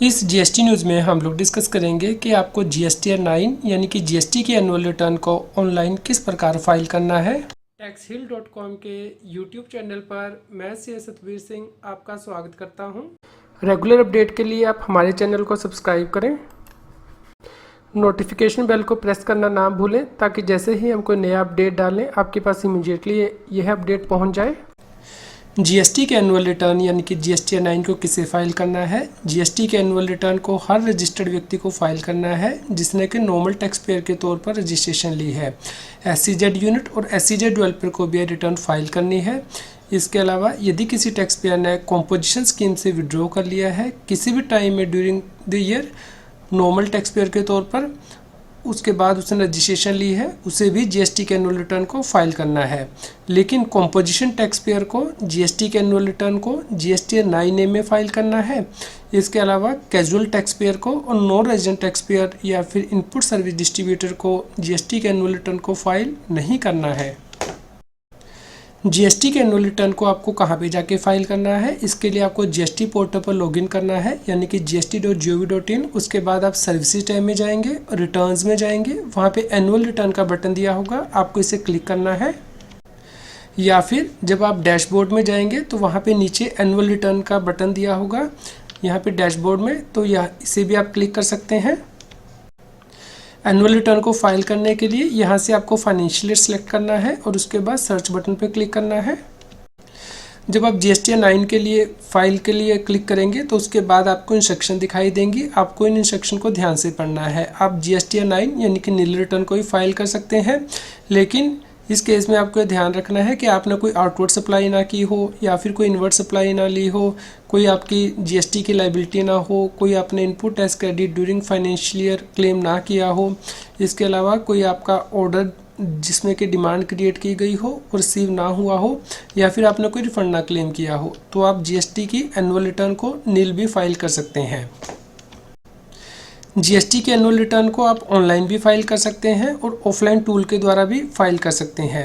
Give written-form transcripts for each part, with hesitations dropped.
इस GST news में हम लोग डिस्कस करेंगे कि आपको जीएसटी 9 यानी कि जीएसटी की एनुअल रिटर्न को ऑनलाइन किस प्रकार फाइल करना है। taxhill.com के यूट्यूब चैनल पर मैं सी सतवीर सिंह आपका स्वागत करता हूं। रेगुलर अपडेट के लिए आप हमारे चैनल को सब्सक्राइब करें, नोटिफिकेशन बेल को प्रेस करना ना भूलें ताकि जैसे ही हम कोई नया अपडेट डालें आपके पास इमीडिएटली यह अपडेट पहुंच जाए। जीएसटी के एनुअल रिटर्न यानी कि जीएसटी 9 को किसे फाइल करना है। जीएसटी के एनुअल रिटर्न को हर रजिस्टर्ड व्यक्ति को फाइल करना है जिसने कि नॉर्मल टैक्स पेयर के तौर पर रजिस्ट्रेशन ली है। एससीजेड यूनिट और एससीजेड डेवलपर को भी रिटर्न फाइल करनी है। इसके अलावा यदि किसी टैक्स पेयर ने कॉम्पोजिशन स्कीम से विड्रॉ कर लिया है किसी भी टाइम में during the year normal tax payer के तौर पर, उसके बाद उसने रजिस्ट्रेशन ली है, उसे भी जीएसटी के एनुअल रिटर्न को फाइल करना है। लेकिन कॉम्पोजिशन टैक्स पेयर को जीएसटी के एनुअल रिटर्न को जीएसटी 9A में फाइल करना है। इसके अलावा कैजुअल टैक्स पेयर को और नॉन रेजिडेंट टैक्स पेयर या फिर इनपुट सर्विस डिस्ट्रीब्यूटर को जीएसटी के एनुअल रिटर्न को फाइल नहीं करना है। जीएसटी के एनुअल रिटर्न को आपको कहाँ पे जाके फाइल करना है, इसके लिए आपको जीएसटी पोर्टल पर लॉगिन करना है यानी कि gst.gov.in। उसके बाद आप सर्विसेज टैब में जाएंगे और रिटर्न्स में जाएंगे, वहाँ पे एनुअल रिटर्न का बटन दिया होगा, आपको इसे क्लिक करना है। या फिर जब आप डैशबोर्ड में जाएंगे तो वहाँ पे नीचे एनुअल रिटर्न का बटन दिया होगा यहाँ पे डैशबोर्ड में, तो इसे भी आप क्लिक कर सकते हैं। एनुअल रिटर्न को फाइल करने के लिए यहाँ से आपको फाइनेंशियल ईयर सेलेक्ट करना है और उसके बाद सर्च बटन पर क्लिक करना है। जब आप जीएसटी 9 के लिए फाइल के लिए क्लिक करेंगे तो उसके बाद आपको इंस्ट्रक्शन दिखाई देंगी, आपको इन इंस्ट्रक्शन को ध्यान से पढ़ना है। आप जीएसटी 9 यानी कि नील रिटर्न को ही फाइल कर सकते हैं, लेकिन इस केस में आपको ध्यान रखना है कि आपने कोई आउटवर्ड सप्लाई ना की हो या फिर कोई इनवर्ड सप्लाई ना ली हो, कोई आपकी जीएसटी की लाइबिलिटी ना हो, कोई आपने input tax credit during financial year claim ना किया हो। इसके अलावा कोई आपका ऑर्डर जिसमें कि डिमांड क्रिएट की गई हो और रिसीव ना हुआ हो, या फिर आपने कोई रिफंड ना क्लेम किया हो, तो आप जीएसटी की एनुअल रिटर्न को नील भी फाइल कर सकते हैं। जीएसटी के एनुअल रिटर्न को आप ऑनलाइन भी फाइल कर सकते हैं और ऑफलाइन टूल के द्वारा भी फाइल कर सकते हैं।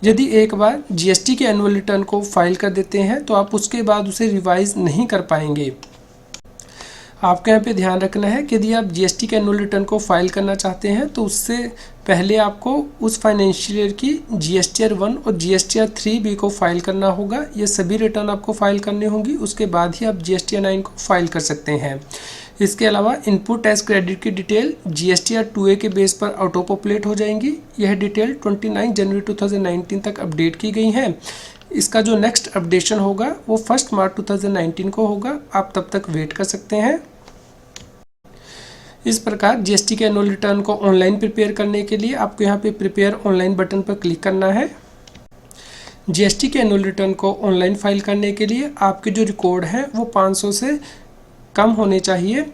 यदि एक बार जीएसटी के एनुअल रिटर्न को फाइल कर देते हैं तो आप उसके बाद उसे रिवाइज नहीं कर पाएंगे। आपको यहाँ पे ध्यान रखना है कि यदि आप जीएसटी के एनुअल रिटर्न को फाइल करना चाहते हैं तो उससे पहले आपको उस फाइनेंशियल ईयर की जीएसटीआर 1 और जीएसटीआर 3B को फाइल करना होगा। ये सभी रिटर्न आपको फाइल करनी होंगी, उसके बाद ही आप जीएसटी 9 को फाइल कर सकते हैं। इसके अलावा इनपुट टैक्स क्रेडिट की डिटेल जीएसटीआर 2A के बेस पर ऑटो पॉपुलेट हो जाएंगी। यह डिटेल 29 जनवरी 2019 तक अपडेट की गई हैं। इसका जो नेक्स्ट अपडेशन होगा वो 1 मार्च 2019 को होगा, आप तब तक वेट कर सकते हैं। इस प्रकार जीएसटी के एनुअल रिटर्न को ऑनलाइन प्रिपेयर करने के लिए आपको यहाँ पे प्रिपेयर ऑनलाइन बटन पर क्लिक करना है। जीएसटी के एनुअल रिटर्न को ऑनलाइन फाइल करने के लिए आपके जो रिकॉर्ड हैं वो 500 से कम होने चाहिए।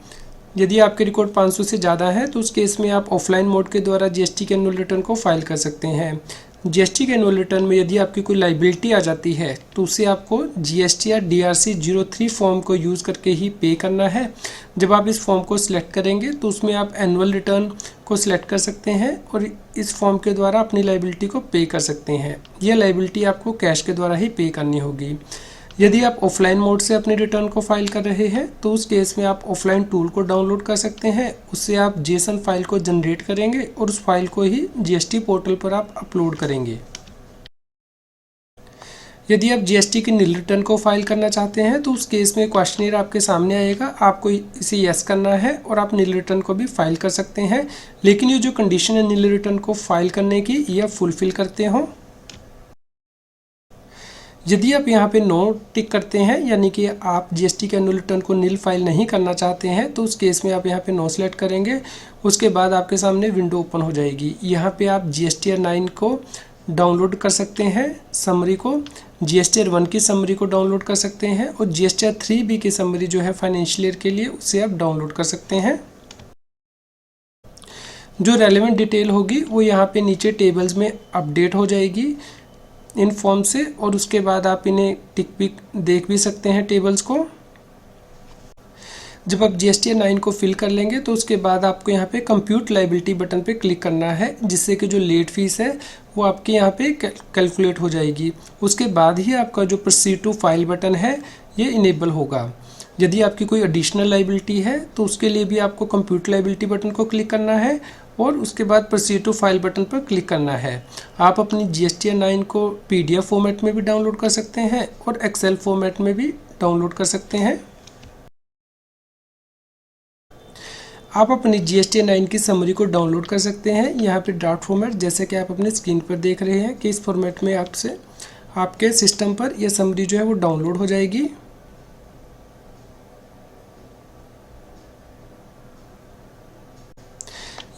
यदि आपके रिकॉर्ड 500 से ज़्यादा है तो उस केस में आप ऑफलाइन मोड के द्वारा जीएसटी के एनुअल रिटर्न को फाइल कर सकते हैं। जीएसटी के एनुअल रिटर्न में यदि आपकी कोई लाइबिलिटी आ जाती है तो उसे आपको जीएसटीआर DRC 03 फॉर्म को यूज़ करके ही पे करना है। जब आप इस फॉर्म को सिलेक्ट करेंगे तो उसमें आप एनुअल रिटर्न को सिलेक्ट कर सकते हैं और इस फॉर्म के द्वारा अपनी लाइबिलिटी को पे कर सकते हैं। यह लाइबिलिटी आपको कैश के द्वारा ही पे करनी होगी। यदि आप ऑफलाइन मोड से अपने रिटर्न को फाइल कर रहे हैं तो उस केस में आप ऑफलाइन टूल को डाउनलोड कर सकते हैं। उससे आप जेसन फाइल को जनरेट करेंगे और उस फाइल को ही जीएसटी पोर्टल पर आप अपलोड करेंगे। यदि आप जीएसटी के नील रिटर्न को फाइल करना चाहते हैं तो उस केस में क्वेश्चनर आपके सामने आएगा, आपको इसे यस करना है और आप नील रिटर्न को भी फाइल कर सकते हैं। लेकिन ये जो कंडीशन है नील रिटर्न को फाइल करने की, यह फुलफिल करते हों। यदि आप यहाँ पे नो टिक करते हैं यानी कि आप जीएसटी के एनुअल रिटर्न को नील फाइल नहीं करना चाहते हैं तो उस केस में आप यहाँ पे नो सेलेक्ट करेंगे। उसके बाद आपके सामने विंडो ओपन हो जाएगी। यहाँ पे आप जीएसटीआर 9 को डाउनलोड कर सकते हैं, समरी को, जीएसटीआर 1 की समरी को डाउनलोड कर सकते हैं और जीएसटीआर 3B की समरी जो है फाइनेंशियल ईयर के लिए उसे आप डाउनलोड कर सकते हैं। जो रेलेवेंट डिटेल होगी वो यहाँ पे नीचे टेबल्स में अपडेट हो जाएगी इन फॉर्म से, और उसके बाद आप इन्हें टिक पिक देख भी सकते हैं टेबल्स को। जब आप जीएसटी 9 को फिल कर लेंगे तो उसके बाद आपको यहाँ पे कंप्यूट लाइबिलिटी बटन पे क्लिक करना है, जिससे कि जो लेट फीस है वो आपके यहाँ पे कैलकुलेट हो जाएगी। उसके बाद ही आपका जो प्रोसीड टू फाइल बटन है ये इनेबल होगा। यदि आपकी कोई एडिशनल लाइबिलिटी है तो उसके लिए भी आपको कंप्यूट लाइबिलिटी बटन को क्लिक करना है और उसके बाद प्रोसीड टू फाइल बटन पर क्लिक करना है। आप अपनी GSTN 9 को PDF फॉर्मेट में भी डाउनलोड कर सकते हैं और एक्सेल फॉर्मेट में भी डाउनलोड कर सकते हैं। आप अपनी GSTN 9 की समरी को डाउनलोड कर सकते हैं यहाँ पे ड्राफ्ट फॉर्मेट, जैसे कि आप अपने स्क्रीन पर देख रहे हैं कि इस फॉर्मेट में आपसे आपके सिस्टम पर यह समरी जो है वो डाउनलोड हो जाएगी।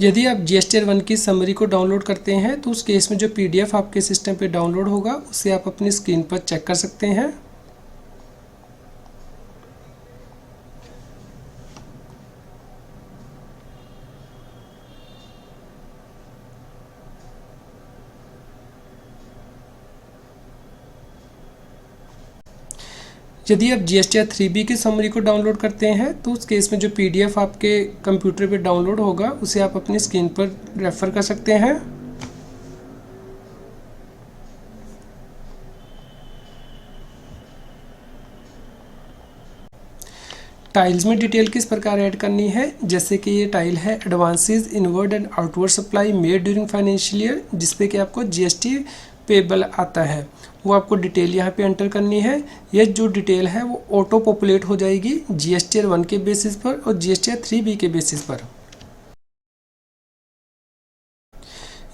यदि आप GSTN 1 की समरी को डाउनलोड करते हैं तो उस केस में जो PDF आपके सिस्टम पे डाउनलोड होगा उसे आप अपनी स्क्रीन पर चेक कर सकते हैं। यदि आप GSTN 3B की समरी को डाउनलोड करते हैं तो उस केस में जो PDF आपके कंप्यूटर पे डाउनलोड होगा उसे आप अपनी स्क्रीन पर रेफ़र कर सकते हैं। टाइल्स में डिटेल किस प्रकार ऐड करनी है, जैसे कि ये टाइल है advances inward and outward supply made during financial year, जिसपे कि आपको GST पेबल आता है, वो आपको डिटेल यहाँ पे एंटर करनी है। ये जो डिटेल है वो ऑटो पॉपुलेट हो जाएगी GSTN 1 के बेसिस पर और GSTN 3B के बेसिस पर।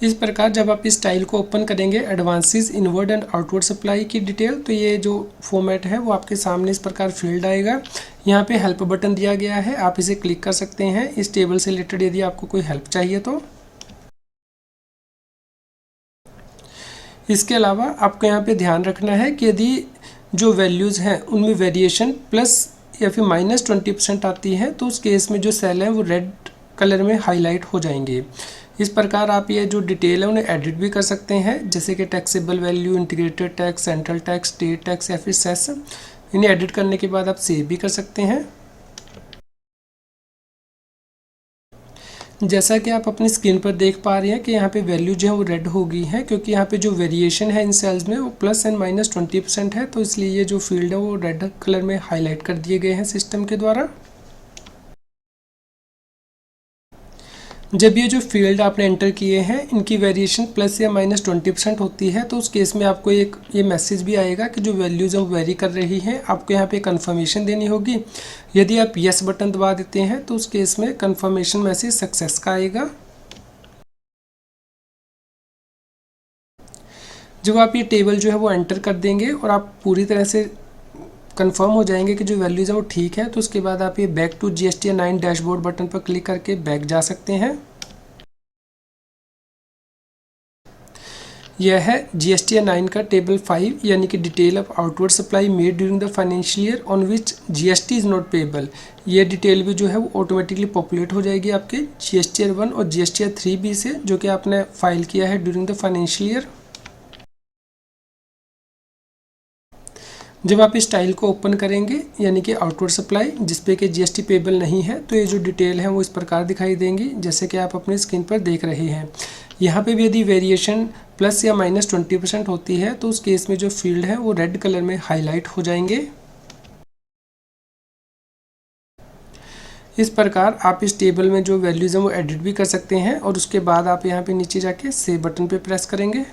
इस प्रकार जब आप इस टाइल को ओपन करेंगे advances inward and outward supply की डिटेल, तो ये जो फॉर्मेट है वो आपके सामने इस प्रकार फील्ड आएगा। यहाँ पे हेल्प बटन दिया गया है, आप इसे क्लिक कर सकते हैं इस टेबल से रिलेटेड यदि आपको कोई हेल्प चाहिए तो। इसके अलावा आपको यहाँ पे ध्यान रखना है कि यदि जो वैल्यूज़ हैं उनमें वेरिएशन प्लस या फिर -20% आती है तो उस केस में जो सेल हैं वो रेड कलर में हाईलाइट हो जाएंगे। इस प्रकार आप ये जो डिटेल है उन्हें एडिट भी कर सकते हैं, जैसे कि taxable value, integrated tax, central tax, state tax या फिर सेस। इन्हें एडिट करने के बाद आप सेव भी कर सकते हैं। जैसा कि आप अपनी स्क्रीन पर देख पा रहे हैं कि यहाँ पे वैल्यू जो है वो रेड हो गई है, क्योंकि यहाँ पे जो वेरिएशन है इन सेल्स में वो प्लस एंड -20% है, तो इसलिए ये जो फील्ड है वो रेड कलर में हाईलाइट कर दिए गए हैं सिस्टम के द्वारा। जब ये जो फील्ड आपने एंटर किए हैं इनकी वेरिएशन प्लस या -20% होती है तो उस केस में आपको एक ये मैसेज भी आएगा कि जो वैल्यूज़ हैं वो वेरी कर रही हैं, आपको यहाँ पे कंफर्मेशन देनी होगी। यदि आप यस बटन दबा देते हैं तो उस केस में कंफर्मेशन मैसेज सक्सेस का आएगा। जब आप ये टेबल जो है वो एंटर कर देंगे और आप पूरी तरह से कंफर्म हो जाएंगे कि जो वैल्यूज़ है वो ठीक है, तो उसके बाद आप ये back to GSTN 9 dashboard button पर क्लिक करके बैक जा सकते हैं। यह है GSTN 9 का टेबल 5 यानी कि detail of outward supply made during the financial year on which GST is not payable. ये डिटेल भी जो है वो ऑटोमेटिकली पॉपुलेट हो जाएगी आपके GSTN 1 और GSTN 3B से, जो कि आपने फाइल किया है ड्यूरिंग द फाइनेंशियल ईयर। जब आप इस टाइल को ओपन करेंगे यानी कि आउटवर्ड सप्लाई जिसपे कि GST पेबल नहीं है, तो ये जो डिटेल है वो इस प्रकार दिखाई देंगी जैसे कि आप अपनी स्क्रीन पर देख रहे हैं। यहाँ पे भी यदि वेरिएशन प्लस या -20% होती है तो उस केस में जो फील्ड है वो रेड कलर में हाईलाइट हो जाएंगे। इस प्रकार आप इस टेबल में जो वैल्यूज़ हैं वो एडिट भी कर सकते हैं और उसके बाद आप यहाँ पे नीचे जाके सेव बटन पे प्रेस करेंगे।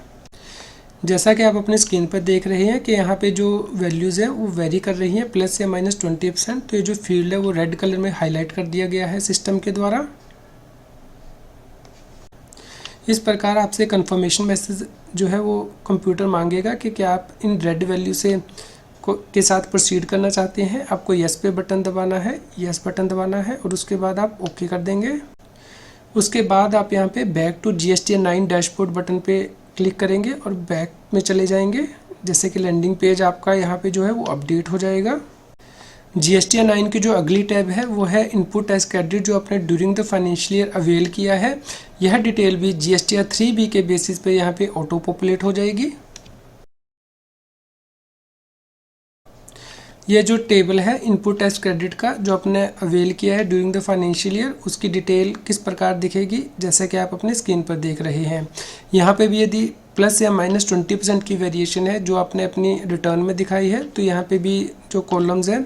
जैसा कि आप अपने स्क्रीन पर देख रहे हैं कि यहाँ पे जो वैल्यूज़ है वो वेरी कर रही हैं प्लस या -20%, तो ये जो फील्ड है वो रेड कलर में हाईलाइट कर दिया गया है सिस्टम के द्वारा। इस प्रकार आपसे कंफर्मेशन मैसेज जो है वो कंप्यूटर मांगेगा कि क्या आप इन रेड वैल्यू से के साथ प्रोसीड करना चाहते हैं। आपको यस पे बटन दबाना है, यस बटन दबाना है और उसके बाद आप ओके कर देंगे। उसके बाद आप यहाँ पे back to GSTN 9 dashboard button पे क्लिक करेंगे और बैक में चले जाएंगे, जैसे कि लैंडिंग पेज आपका यहाँ पे जो है वो अपडेट हो जाएगा। GSTN 9 की जो अगली टैब है वो है इनपुट एज क्रेडिट, जो आपने during the financial year avail किया है। यह डिटेल भी GSTN 3B के बेसिस पे यहाँ पे ऑटो पॉपुलेट हो जाएगी। यह जो टेबल है इनपुट एज क्रेडिट का जो आपने अवेल किया है ड्यूरिंग द फाइनेंशियल ईयर, उसकी डिटेल किस प्रकार दिखेगी जैसे कि आप अपने स्क्रीन पर देख रहे हैं। यहाँ पे भी यदि प्लस या -20% की वेरिएशन है जो आपने अपनी रिटर्न में दिखाई है, तो यहाँ पे भी जो कॉलम्स हैं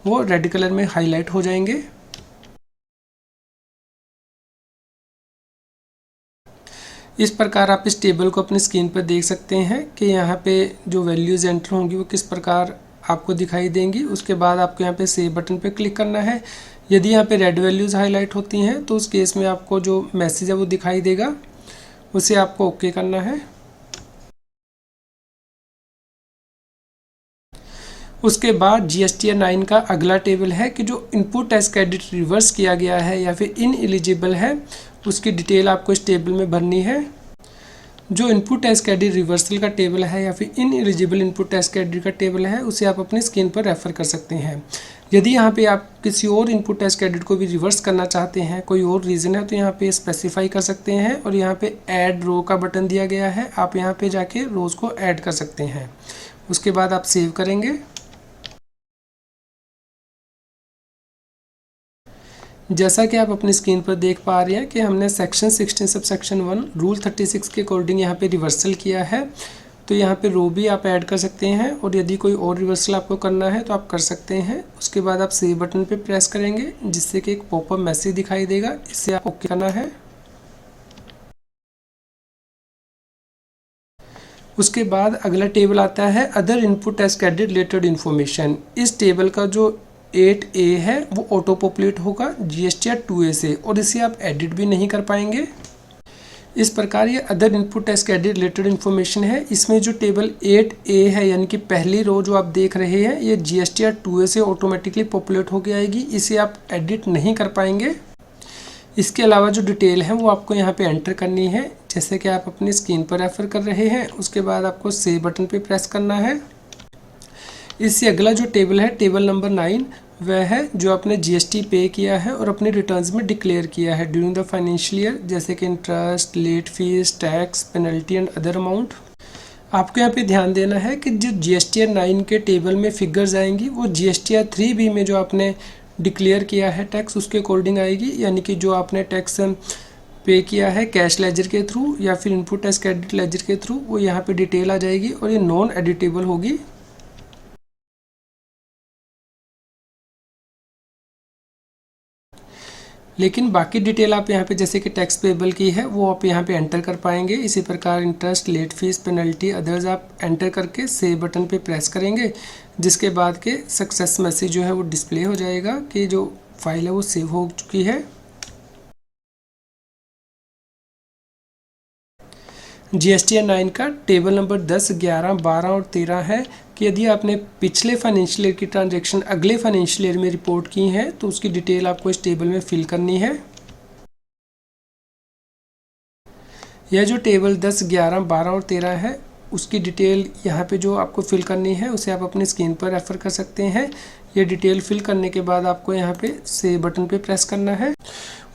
वो रेड कलर में हाईलाइट हो जाएंगे। इस प्रकार आप इस टेबल को अपनी स्क्रीन पर देख सकते हैं कि यहाँ पे जो वैल्यूज़ एंटर होंगी वो किस प्रकार आपको दिखाई देंगी। उसके बाद आपको यहाँ पे सेव बटन पे क्लिक करना है। यदि यहाँ पे रेड वैल्यूज़ हाईलाइट होती हैं तो उस केस में आपको जो मैसेज है वो दिखाई देगा, उसे आपको ओके करना है। उसके बाद GSTN 9 का अगला टेबल है कि जो इनपुट टैक्स क्रेडिट रिवर्स किया गया है या फिर इनएलिजिबल है, उसकी डिटेल आपको इस टेबल में भरनी है। जो इनपुट टैक्स क्रेडिट रिवर्सल का टेबल है या फिर इनएलिजिबल इनपुट टैक्स क्रेडिट का टेबल है, उसे आप अपनी स्क्रीन पर रेफर कर सकते हैं। यदि यहाँ पे आप किसी और इनपुट टैक्स क्रेडिट को भी रिवर्स करना चाहते हैं, कोई और रीज़न है, तो यहाँ पे स्पेसिफाई कर सकते हैं और यहाँ पे ऐड रो का बटन दिया गया है, आप यहाँ पे जाके रोज़ को ऐड कर सकते हैं। उसके बाद आप सेव करेंगे। जैसा कि आप अपनी स्क्रीन पर देख पा रहे हैं कि हमने सेक्शन 16 सब सेक्शन 1 रूल 36 के अकॉर्डिंग यहाँ पे रिवर्सल किया है, तो यहाँ पे रो भी आप ऐड कर सकते हैं और यदि कोई और रिवर्सल आपको करना है तो आप कर सकते हैं। उसके बाद आप सेव बटन पे प्रेस करेंगे जिससे कि एक पॉपअप मैसेज दिखाई देगा, इससे आप ओके करना है। उसके बाद अगला टेबल आता है other input tax credit related information. इस टेबल का जो 8A है वो ऑटो पॉपुलेट होगा GSTR 2A से और इसे आप एडिट भी नहीं कर पाएंगे। इस प्रकार ये other input tax credit related information है। इसमें जो टेबल 8A है यानी कि पहली रो जो आप देख रहे हैं, ये GSTR 2A से ऑटोमेटिकली पॉपुलेट होकर आएगी, इसे आप एडिट नहीं कर पाएंगे। इसके अलावा जो डिटेल है वो आपको यहाँ पे एंटर करनी है, जैसे कि आप अपनी स्क्रीन पर रेफर कर रहे हैं। उसके बाद आपको सेव बटन पे प्रेस करना है। इससे अगला जो टेबल है, टेबल नंबर 9, वह है जो आपने GST पे किया है और अपने रिटर्न्स में डिक्लेयर किया है ड्यूरिंग द फाइनेंशियल ईयर, जैसे कि interest, late fees, tax, penalty and other amount. आपको यहाँ पे ध्यान देना है कि जो GSTR 9 के टेबल में फिगर्स आएंगी वो GSTR 3B में जो आपने डिक्लेयर किया है टैक्स, उसके अकॉर्डिंग आएगी। यानी कि जो आपने टैक्स पे किया है कैश लेजर के थ्रू या फिर इनपुट टैक्स क्रेडिट लेजर के थ्रू, वो यहाँ पे डिटेल आ जाएगी और ये नॉन एडिटेबल होगी। लेकिन बाकी डिटेल आप यहाँ पे जैसे कि टैक्स पेबल की है वो आप यहाँ पे एंटर कर पाएंगे। इसी प्रकार interest, late fees, penalty, others आप एंटर करके सेव बटन पे प्रेस करेंगे, जिसके बाद के सक्सेस मैसेज जो है वो डिस्प्ले हो जाएगा कि जो फाइल है वो सेव हो चुकी है। GSTR 9 का टेबल नंबर 10, 11, 12 और 13 है कि यदि आपने पिछले फाइनेंशियल ईयर की ट्रांजैक्शन अगले फाइनेंशियल ईयर में रिपोर्ट की है तो उसकी डिटेल आपको इस टेबल में फिल करनी है। यह जो टेबल 10, 11, 12 और 13 है उसकी डिटेल यहाँ पे जो आपको फिल करनी है उसे आप अपनी स्क्रीन पर रेफर कर सकते हैं। ये डिटेल फिल करने के बाद आपको यहाँ पे सेव बटन पे प्रेस करना है।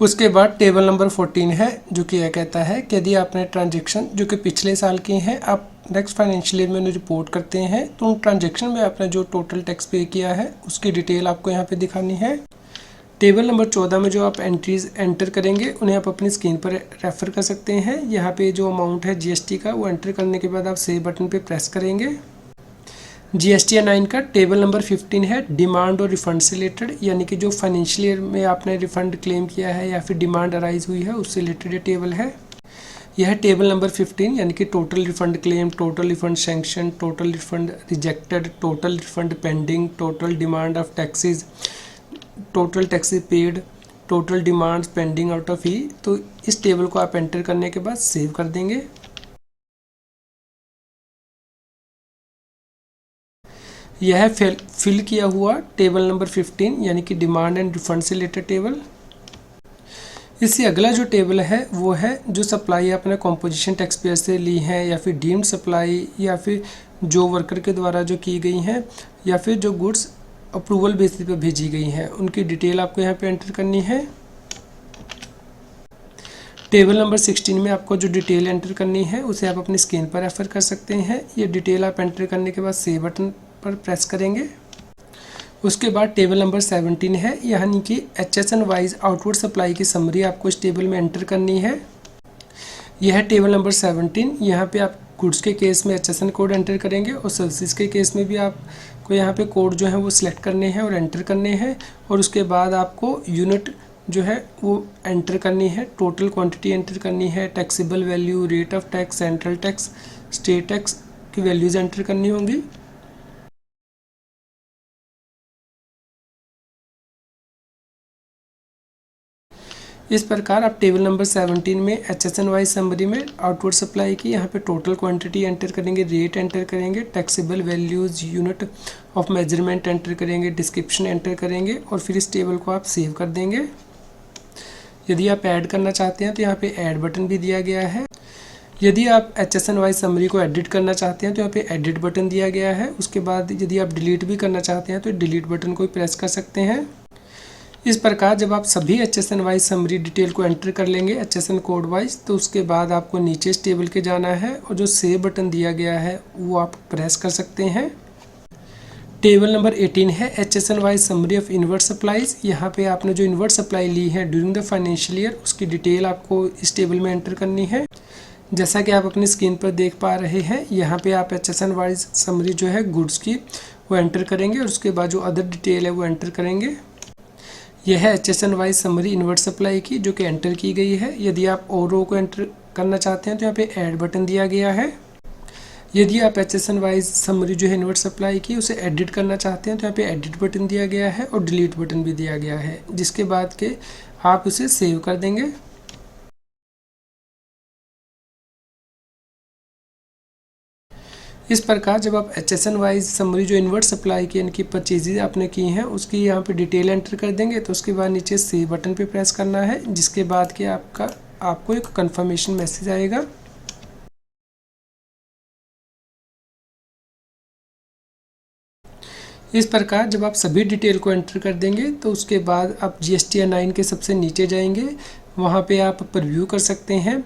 उसके बाद टेबल नंबर 14 है जो कि यह कहता है कि यदि आपने ट्रांजैक्शन जो कि पिछले साल की हैं आप नेक्स्ट फाइनेंशियल ईयर में उन्हें रिपोर्ट करते हैं तो उन ट्रांजैक्शन में आपने जो टोटल टैक्स पे किया है उसकी डिटेल आपको यहाँ पे दिखानी है। टेबल नंबर 14 में जो आप एंट्रीज एंटर करेंगे उन्हें आप अपनी स्क्रीन पर रेफर कर सकते हैं। यहाँ पे जो अमाउंट है GST का वो एंटर करने के बाद आप सेव बटन पे प्रेस करेंगे। GSTR 9 का टेबल नंबर 15 है डिमांड और रिफंड से रिलेटेड, यानी कि जो फाइनेंशियल ईयर में आपने रिफंड क्लेम किया है या फिर डिमांड अराइज हुई है उससे रिलेटेड ये टेबल है। यह टेबल नंबर 15 यानी कि total refund claim, total refund sanction, total refund rejected, total refund pending, total demand of taxes, total taxes paid, total demand pending out of E. तो इस टेबल को आप एंटर करने के बाद सेव कर देंगे। यह है फिल किया हुआ टेबल नंबर 15 यानी कि डिमांड एंड रिफंड से रिलेटेड टेबल। इससे अगला जो टेबल है वो है जो सप्लाई आपने कॉम्पोजिशन टैक्स पेयर से ली है या फिर डीम्ड सप्लाई या फिर जो वर्कर के द्वारा जो की गई हैं या फिर जो गुड्स अप्रूवल बेसिस पर भेजी गई हैं उनकी डिटेल आपको यहाँ पे एंटर करनी है। टेबल नंबर 16 में आपको जो डिटेल एंटर करनी है उसे आप अपनी स्क्रीन पर रेफर कर सकते हैं। ये डिटेल आप एंटर करने के बाद सेव बटन पर प्रेस करेंगे। उसके बाद टेबल नंबर 17 है, यानी कि HSN वाइज आउटवर्ड सप्लाई की समरी आपको इस टेबल में एंटर करनी है। यह है टेबल नंबर 17। यहाँ पे आप गुड्स के केस में HSN कोड एंटर करेंगे और सर्विसेज के केस में भी आपको यहाँ पे कोड जो है वो सिलेक्ट करने हैं और एंटर करने हैं। और उसके बाद आपको यूनिट जो है वो एंटर करनी है, टोटल क्वांटिटी एंटर करनी है, taxable value, rate of tax, central tax, state tax की वैल्यूज़ एंटर करनी होंगी। इस प्रकार आप टेबल नंबर 17 में HSN वाइज समरी में आउटवर्ड सप्लाई की यहाँ पे टोटल क्वांटिटी एंटर करेंगे, रेट एंटर करेंगे, taxable values, unit of measurement enter करेंगे, डिस्क्रिप्शन एंटर करेंगे और फिर इस टेबल को आप सेव कर देंगे। यदि आप ऐड करना चाहते हैं तो यहाँ पे ऐड बटन भी दिया गया है। यदि आप HSN वाइज समरी को एडिट करना चाहते हैं तो यहाँ पे एडिट बटन दिया गया है। उसके बाद यदि आप डिलीट भी करना चाहते हैं तो डिलीट बटन को प्रेस कर सकते हैं। इस प्रकार जब आप सभी HSN वाइज समरी डिटेल को एंटर कर लेंगे HSN कोड वाइज, तो उसके बाद आपको नीचे इस टेबल के जाना है और जो सेव बटन दिया गया है वो आप प्रेस कर सकते हैं। टेबल नंबर 18 है HSN wise summary of invert supplies. यहाँ पे आपने जो इनवर्ट सप्लाई ली है ड्यूरिंग द फाइनेंशियल ईयर उसकी डिटेल आपको इस टेबल में एंटर करनी है। जैसा कि आप अपनी स्क्रीन पर देख पा रहे हैं, यहाँ पे आप HSN वाइज समरी जो है गुड्स की वो एंटर करेंगे और उसके बाद जो अदर डिटेल है वो एंटर करेंगे। यह है HSN wise summary inward supply की जो कि एंटर की गई है। यदि आप और रो को एंटर करना चाहते हैं तो यहाँ पे ऐड बटन दिया गया है। यदि आप HSN वाइज समरी जो है इनवर्ट सप्लाई की उसे एडिट करना चाहते हैं तो यहाँ पे एडिट बटन दिया गया है और डिलीट बटन भी दिया गया है, जिसके बाद के आप उसे सेव कर देंगे। इस प्रकार जब आप HSN वाइज समरी जो इनवर्ट सप्लाई की यानी कि परचेजेज आपने की हैं उसकी यहाँ पे डिटेल एंटर कर देंगे, तो उसके बाद नीचे सेव बटन पे प्रेस करना है, जिसके बाद कि आपको एक कंफर्मेशन मैसेज आएगा। इस प्रकार जब आप सभी डिटेल को एंटर कर देंगे तो उसके बाद आप GSTN 9 के सबसे नीचे जाएंगे, वहाँ पे आप प्रीव्यू कर सकते हैं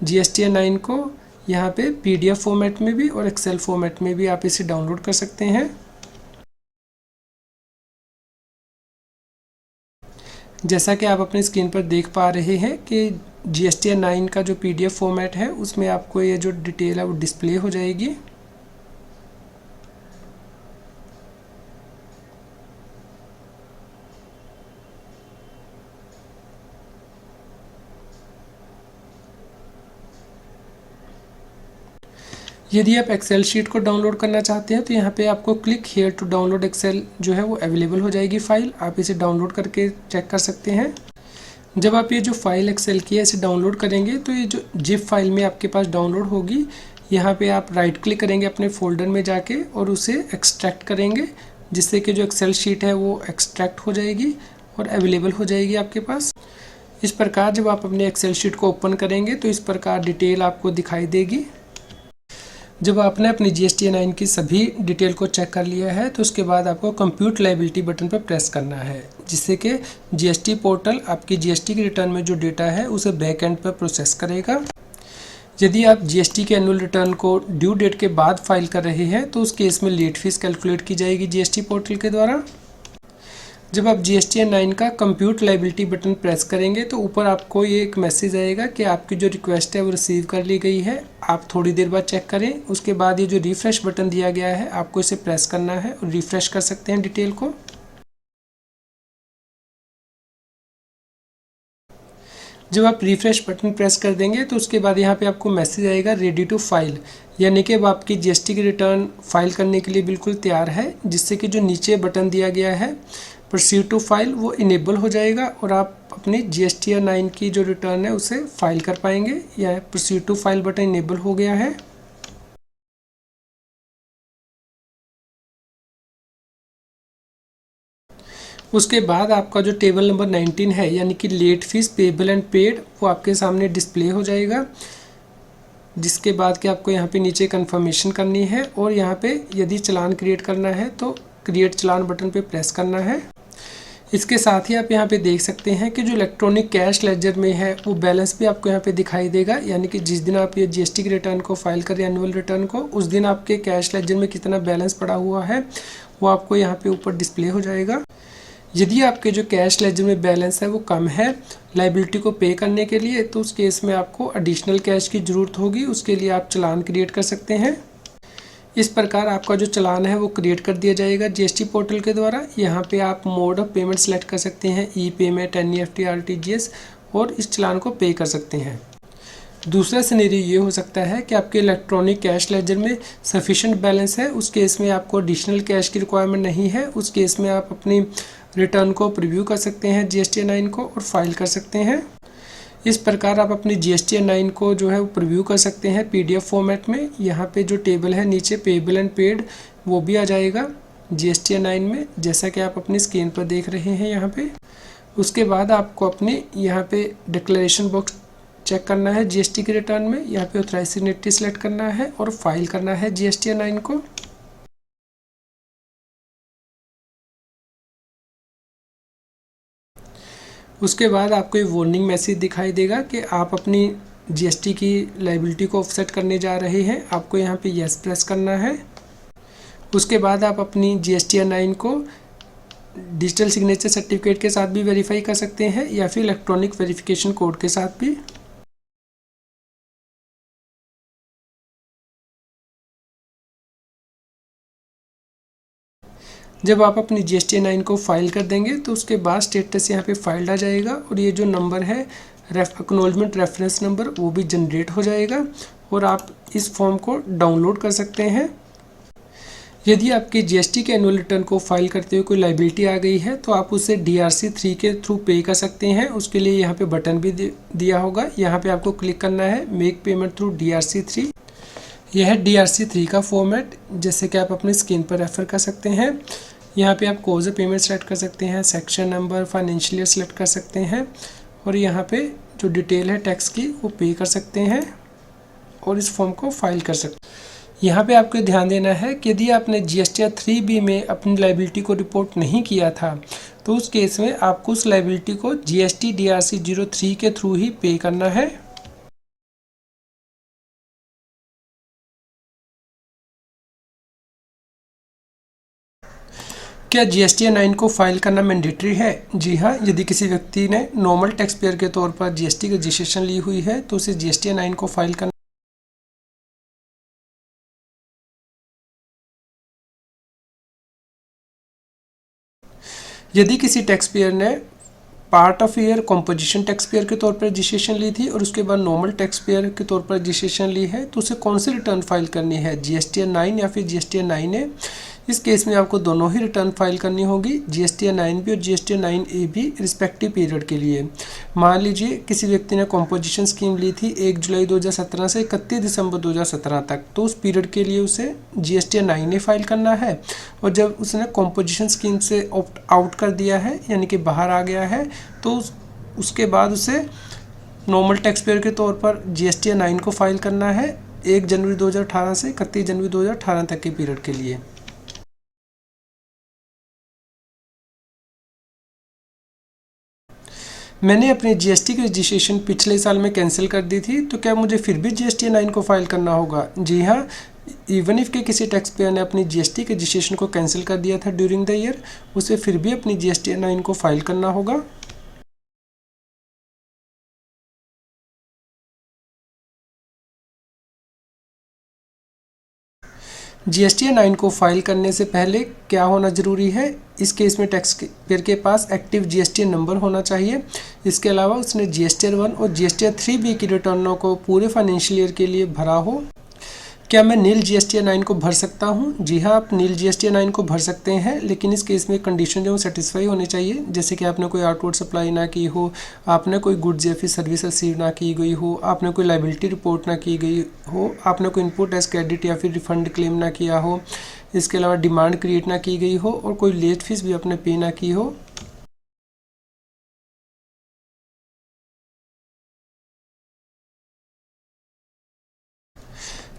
GSTN 9 को। यहाँ पे PDF फॉर्मेट में भी और एक्सेल फॉर्मेट में भी आप इसे डाउनलोड कर सकते हैं। जैसा कि आप अपनी स्क्रीन पर देख पा रहे हैं कि GSTN 9 का जो PDF फॉर्मेट है उसमें आपको ये जो डिटेल है वो डिस्प्ले हो जाएगी। यदि आप एक्सेल शीट को डाउनलोड करना चाहते हैं तो यहाँ पे आपको click here to download excel जो है वो अवेलेबल हो जाएगी फाइल, आप इसे डाउनलोड करके चेक कर सकते हैं। जब आप ये जो फाइल एक्सेल की है इसे डाउनलोड करेंगे तो ये जो जिप फाइल में आपके पास डाउनलोड होगी, यहाँ पे आप राइट क्लिक करेंगे अपने फोल्डर में जाके और उसे एक्सट्रैक्ट करेंगे, जिससे कि जो एक्सेल शीट है वो एक्सट्रैक्ट हो जाएगी और अवेलेबल हो जाएगी आपके पास। इस प्रकार जब आप अपने एक्सेल शीट को ओपन करेंगे तो इस प्रकार डिटेल आपको दिखाई देगी। जब आपने अपनी GSTN 9 की सभी डिटेल को चेक कर लिया है तो उसके बाद आपको कंप्यूट लायबिलिटी बटन पर प्रेस करना है, जिससे कि GST पोर्टल आपकी GST के रिटर्न में जो डेटा है उसे बैक एंड पर प्रोसेस करेगा। यदि आप GST के एनुअल रिटर्न को ड्यू डेट के बाद फाइल कर रहे हैं तो उस केस में लेट फीस कैलकुलेट की जाएगी GST पोर्टल के द्वारा। जब आप GSTN 9 का कंप्यूट लायबिलिटी बटन प्रेस करेंगे तो ऊपर आपको ये एक मैसेज आएगा कि आपकी जो रिक्वेस्ट है वो रिसीव कर ली गई है। आप थोड़ी देर बाद चेक करें। उसके बाद ये जो रिफ्रेश बटन दिया गया है आपको इसे प्रेस करना है और रिफ्रेश कर सकते हैं डिटेल को। जब आप रिफ्रेश बटन प्रेस कर देंगे तो उसके बाद यहाँ पे आपको मैसेज आएगा रेडी टू फाइल, यानी कि अब आपकी GST की रिटर्न फाइल करने के लिए बिल्कुल तैयार है, जिससे कि जो नीचे बटन दिया गया है प्रोसीड टू फाइल वो इनेबल हो जाएगा और आप अपनी GSTN 9 की जो रिटर्न है उसे फाइल कर पाएंगे। या proceed to file button enable हो गया है। उसके बाद आपका जो टेबल नंबर 19 है यानी कि late fees payable and paid वो आपके सामने डिस्प्ले हो जाएगा, जिसके बाद कि आपको यहाँ पे नीचे कंफर्मेशन करनी है और यहाँ पे यदि चालान क्रिएट करना है तो क्रिएट चालान बटन पे प्रेस करना है। इसके साथ ही आप यहाँ पे देख सकते हैं कि जो इलेक्ट्रॉनिक कैश लेजर में है वो बैलेंस भी आपको यहाँ पे दिखाई देगा, यानी कि जिस दिन आप ये GST की रिटर्न को फाइल करें एनुअल रिटर्न को, उस दिन आपके कैश लेजर में कितना बैलेंस पड़ा हुआ है वो आपको यहाँ पे ऊपर डिस्प्ले हो जाएगा। यदि आपके जो कैश लेजर में बैलेंस है वो कम है लाइबिलिटी को पे करने के लिए, तो उस केस में आपको एडिशनल कैश की ज़रूरत होगी। उसके लिए आप चालान क्रिएट कर सकते हैं। इस प्रकार आपका जो चालान है वो क्रिएट कर दिया जाएगा जीएसटी पोर्टल के द्वारा। यहाँ पे आप मोड ऑफ पेमेंट सेलेक्ट कर सकते हैं, ई पेमेंट, एनईएफटी, आरटीजीएस, और इस चालान को पे कर सकते हैं। दूसरा सिनेरियो ये हो सकता है कि आपके इलेक्ट्रॉनिक कैश लेजर में सफिशिएंट बैलेंस है, उस केस में आपको एडिशनल कैश की रिक्वायरमेंट नहीं है। उस केस में आप अपनी रिटर्न को प्रीव्यू कर सकते हैं GST-9 को और फाइल कर सकते हैं। इस प्रकार आप अपनी GST-9 को जो है वो प्रीव्यू कर सकते हैं PDF फॉर्मेट में। यहाँ पे जो टेबल है नीचे पेबल एंड पेड वो भी आ जाएगा GST-9 में, जैसा कि आप अपनी स्क्रीन पर देख रहे हैं यहाँ पे। उसके बाद आपको अपने यहाँ पे डिक्लेरेशन बॉक्स चेक करना है GST के रिटर्न में। यहाँ पे ऑथराइज सिग्नेटरी सेलेक्ट करना है और फाइल करना है GST-9 को। उसके बाद आपको ये वार्निंग मैसेज दिखाई देगा कि आप अपनी GST की लाइबिलिटी को ऑफसेट करने जा रहे हैं। आपको यहाँ पे यस प्रेस करना है। उसके बाद आप अपनी GST-9 को डिजिटल सिग्नेचर सर्टिफिकेट के साथ भी वेरीफाई कर सकते हैं या फिर इलेक्ट्रॉनिक वेरिफिकेशन कोड के साथ भी। जब आप अपनी GST-9 को फाइल कर देंगे तो उसके बाद स्टेटस यहाँ पे फाइल्ड आ जाएगा और ये जो नंबर है एक्नॉलेजमेंट रेफरेंस नंबर वो भी जनरेट हो जाएगा और आप इस फॉर्म को डाउनलोड कर सकते हैं। यदि आपके GST के एनुअल रिटर्न को फाइल करते हुए कोई लाइबिलिटी आ गई है तो आप उसे DRC-3 के थ्रू पे कर सकते हैं। उसके लिए यहाँ पे बटन भी दिया होगा, यहाँ पे आपको क्लिक करना है मेक पेमेंट थ्रू DRC-3। यह है DRC-3 का फॉर्मेट, जैसे कि आप अपनी स्क्रीन पर रेफर कर सकते हैं। यहाँ पे आप कोज पेमेंट सेलेक्ट कर सकते हैं, section number, financial year select कर सकते हैं और यहाँ पे जो डिटेल है टैक्स की वो पे कर सकते हैं और इस फॉर्म को फाइल कर सकते हैं। यहाँ पे आपको ध्यान देना है कि यदि आपने GST-3B में अपनी लाइबिलिटी को रिपोर्ट नहीं किया था तो उस केस में आपको उस लाइबिलिटी को GST DRC-03 के थ्रू ही पे करना है। क्या GST-9 को फाइल करना मैंडेटरी है? जी हाँ, यदि किसी व्यक्ति ने नॉर्मल टैक्स पेयर के तौर पर GST की रजिस्ट्रेशन ली हुई है तो उसे GST-9 को फाइल करना। यदि किसी टैक्स पेयर ने part of year composition tax payer के तौर पर रजिस्ट्रेशन ली थी और उसके बाद नॉर्मल टैक्स पेयर के तौर पर रजिस्ट्रेशन ली है तो उसे कौन सी रिटर्न फाइल करनी है, GST-9 या फिर GST-9A? इस केस में आपको दोनों ही रिटर्न फाइल करनी होगी, GST-9B और GST-9A भी रिस्पेक्टिव पीरियड के लिए। मान लीजिए किसी व्यक्ति ने कॉम्पोजिशन स्कीम ली थी 1 जुलाई 2017 से 31 दिसंबर 2017 तक, तो उस पीरियड के लिए उसे GST-9A फाइल करना है और जब उसने कॉम्पोजिशन स्कीम से ऑप्ट आउट कर दिया है यानी कि बाहर आ गया है तो उसके बाद उसे नॉर्मल टैक्स पेयर के तौर पर GST-9 को फाइल करना है 1 जनवरी 2018 से 31 जनवरी 2018 तक के पीरियड के लिए। मैंने अपने GST की रजिस्ट्रेशन पिछले साल में कैंसिल कर दी थी, तो क्या मुझे फिर भी GST-9 को फाइल करना होगा? जी हाँ, इवन इफ के किसी टैक्स पेयर ने अपनी GST के रजिस्ट्रेशन को कैंसिल कर दिया था ड्यूरिंग द ईयर, उसे फिर भी अपनी GST-9 को फाइल करना होगा। GST-9 को फाइल करने से पहले क्या होना ज़रूरी है? इस केस में टैक्स पेयर के पास एक्टिव GST नंबर होना चाहिए। इसके अलावा उसने GST-1 और GST-3B की रिटर्नों को पूरे फाइनेंशियल ईयर के लिए भरा हो। क्या मैं नील GST-9 को भर सकता हूँ? जी हाँ, आप नील GST-9 को भर सकते हैं, लेकिन इस केस में कंडीशन जो सेटिस्फाई होनी चाहिए, जैसे कि आपने कोई आउटवर्ड सप्लाई ना की हो, आपने कोई गुड्स या फिर सर्विस रिसीव ना की गई हो, आपने कोई लाइबिलिटी रिपोर्ट ना की गई हो, आपने कोई इनपुट एज क्रेडिट या फिर रिफंड क्लेम ना किया हो, इसके अलावा डिमांड क्रिएट ना की गई हो और कोई लेट फीस भी आपने पे ना की हो।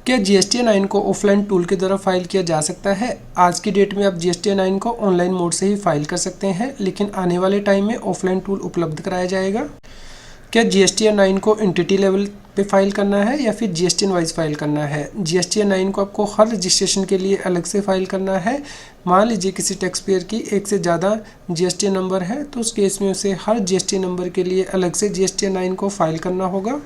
क्या GST-9 को ऑफलाइन टूल के द्वारा फाइल किया जा सकता है? आज की डेट में आप GST-9 को ऑनलाइन मोड से ही फाइल कर सकते हैं, लेकिन आने वाले टाइम में ऑफलाइन टूल उपलब्ध कराया जाएगा। क्या GSTN 9 को एंटिटी लेवल पे फाइल करना है या फिर GSTN वाइज फाइल करना है? GSTN 9 को आपको हर रजिस्ट्रेशन के लिए अलग से फाइल करना है। मान लीजिए किसी टैक्स पेयर की एक से ज़्यादा GSTN नंबर है, तो उस केस में उसे हर GSTN नंबर के लिए अलग से GSTN 9 को फाइल करना होगा।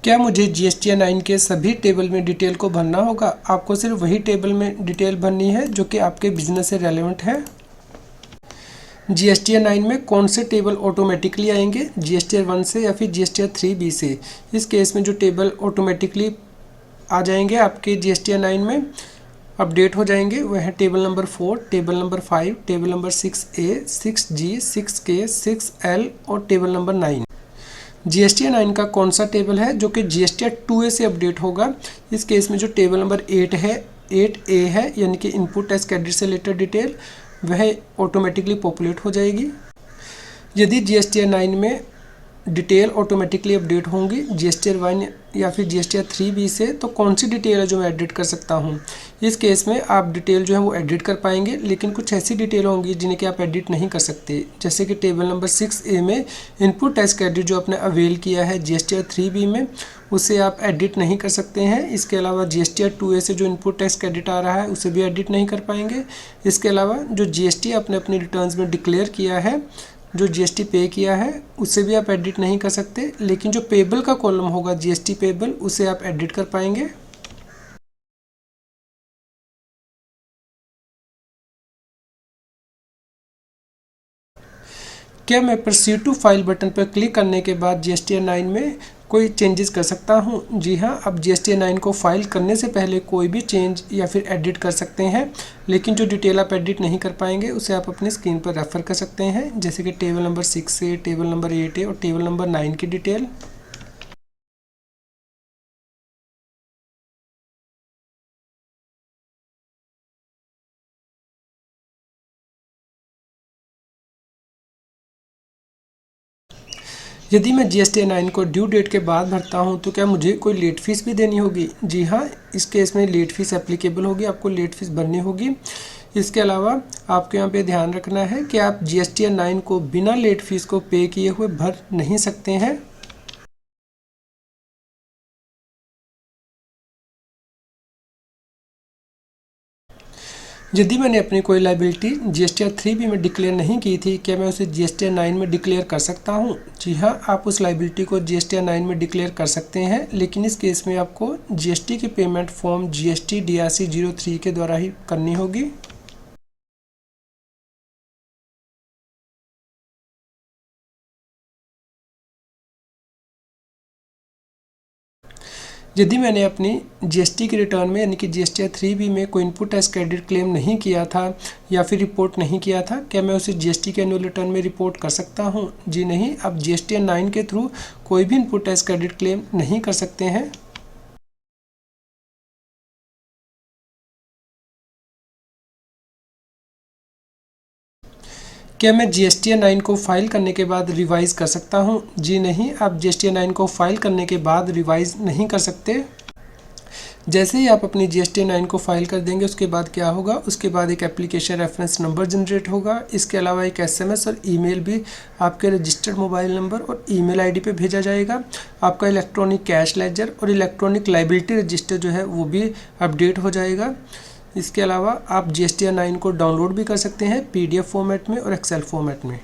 क्या मुझे GSTN 9 के सभी टेबल में डिटेल को भरना होगा? आपको सिर्फ वही टेबल में डिटेल भरनी है जो कि आपके बिजनेस से रेलेवेंट है। GSTN 9 में कौन से टेबल ऑटोमेटिकली आएंगे, GSTN 1 से या फिर GSTN 3B से? इस केस में जो टेबल ऑटोमेटिकली आ जाएंगे आपके GSTN 9 में अपडेट हो जाएंगे वह है table number 4, table number 5, table number 6A, 6G, 6K, 6L और टेबल नंबर 9। GSTN 9 का कौन सा टेबल है जो कि GSTN 2A से अपडेट होगा? इस केस में जो टेबल नंबर 8 है, 8A है, यानी कि इनपुट टैक्स क्रेडिट से रिलेटेड डिटेल, वह ऑटोमेटिकली पॉपुलेट हो जाएगी। यदि GSTN 9 में डिटेल ऑटोमेटिकली अपडेट होंगी GSTN 1 या फिर GSTN 3B से, तो कौन सी डिटेल है जो मैं एडिट कर सकता हूँ? इस केस में आप डिटेल जो है वो एडिट कर पाएंगे, लेकिन कुछ ऐसी डिटेल होंगी जिन्हें कि आप एडिट नहीं कर सकते। जैसे कि टेबल नंबर 6A में इनपुट टैक्स क्रेडिट जो आपने अवेल किया है GSTN 3B में, उसे आप एडिट नहीं कर सकते हैं। इसके अलावा GSTN 2A से जो इनपुट टैक्स क्रेडिट आ रहा है उसे भी एडिट नहीं कर पाएंगे। इसके अलावा जो GST आपने अपनी रिटर्न्स में डिक्लेयर किया है, जो GST पे किया है, उसे भी आप एडिट नहीं कर सकते, लेकिन जो पेबल का कॉलम होगा GST पेबल, उसे आप एडिट कर पाएंगे। क्या मैं प्रोसीड टू फाइल बटन पर क्लिक करने के बाद GSTN 9 में कोई चेंजेस कर सकता हूं? जी हां, आप GSTN 9 को फाइल करने से पहले कोई भी चेंज या फिर एडिट कर सकते हैं, लेकिन जो डिटेल आप एडिट नहीं कर पाएंगे उसे आप अपनी स्क्रीन पर रेफर कर सकते हैं, जैसे कि table number 6A, table number 8A और टेबल नंबर 9 की डिटेल। यदि मैं GSTN 9 को ड्यू डेट के बाद भरता हूं तो क्या मुझे कोई लेट फीस भी देनी होगी? जी हां, इस केस में लेट फीस एप्लीकेबल होगी, आपको लेट फीस भरनी होगी। इसके अलावा आपको यहाँ पे ध्यान रखना है कि आप GSTN 9 को बिना लेट फीस को पे किए हुए भर नहीं सकते हैं। यदि मैंने अपनी कोई लाइबिलिटी GSTN 3B में डिक्लेयर नहीं की थी, क्या मैं उसे GSTN 9 में डिक्लेयर कर सकता हूँ? जी हाँ, आप उस लाइबिलिटी को GSTN 9 में डिक्लेयर कर सकते हैं, लेकिन इस केस में आपको GST की पेमेंट फॉर्म GST DRC 03 के द्वारा ही करनी होगी। यदि मैंने अपनी GST की रिटर्न में यानी कि GSTN 3B में कोई इनपुट टैक्स क्रेडिट क्लेम नहीं किया था या फिर रिपोर्ट नहीं किया था, क्या मैं उसे GST के एनुअल रिटर्न में रिपोर्ट कर सकता हूं? जी नहीं, आप GSTN 9 के थ्रू कोई भी इनपुट टैक्स क्रेडिट क्लेम नहीं कर सकते हैं। क्या मैं GSTN 9 को फाइल करने के बाद रिवाइज कर सकता हूं? जी नहीं, आप GSTN 9 को फाइल करने के बाद रिवाइज नहीं कर सकते। जैसे ही आप अपनी GSTN 9 को फाइल कर देंगे उसके बाद क्या होगा, उसके बाद एक एप्लीकेशन रेफरेंस नंबर जनरेट होगा। इसके अलावा एक SMS और ईमेल भी आपके रजिस्टर्ड मोबाइल नंबर और ईमेल आईडी पे भेजा जाएगा। आपका इलेक्ट्रॉनिक कैश लेजर और इलेक्ट्रॉनिक लाइबिलिटी रजिस्टर जो है वो भी अपडेट हो जाएगा। इसके अलावा आप GSTN 9 को डाउनलोड भी कर सकते हैं PDF फॉर्मेट में और एक्सेल फॉर्मेट में।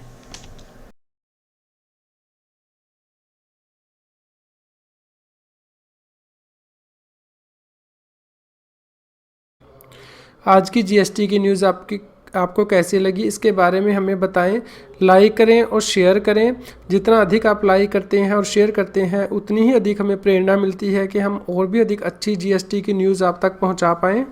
आज की GST की न्यूज़ आपको कैसी लगी, इसके बारे में हमें बताएं। लाइक करें और शेयर करें। जितना अधिक आप लाइक करते हैं और शेयर करते हैं उतनी ही अधिक हमें प्रेरणा मिलती है कि हम और भी अधिक अच्छी GST की न्यूज़ आप तक पहुंचा पाएं।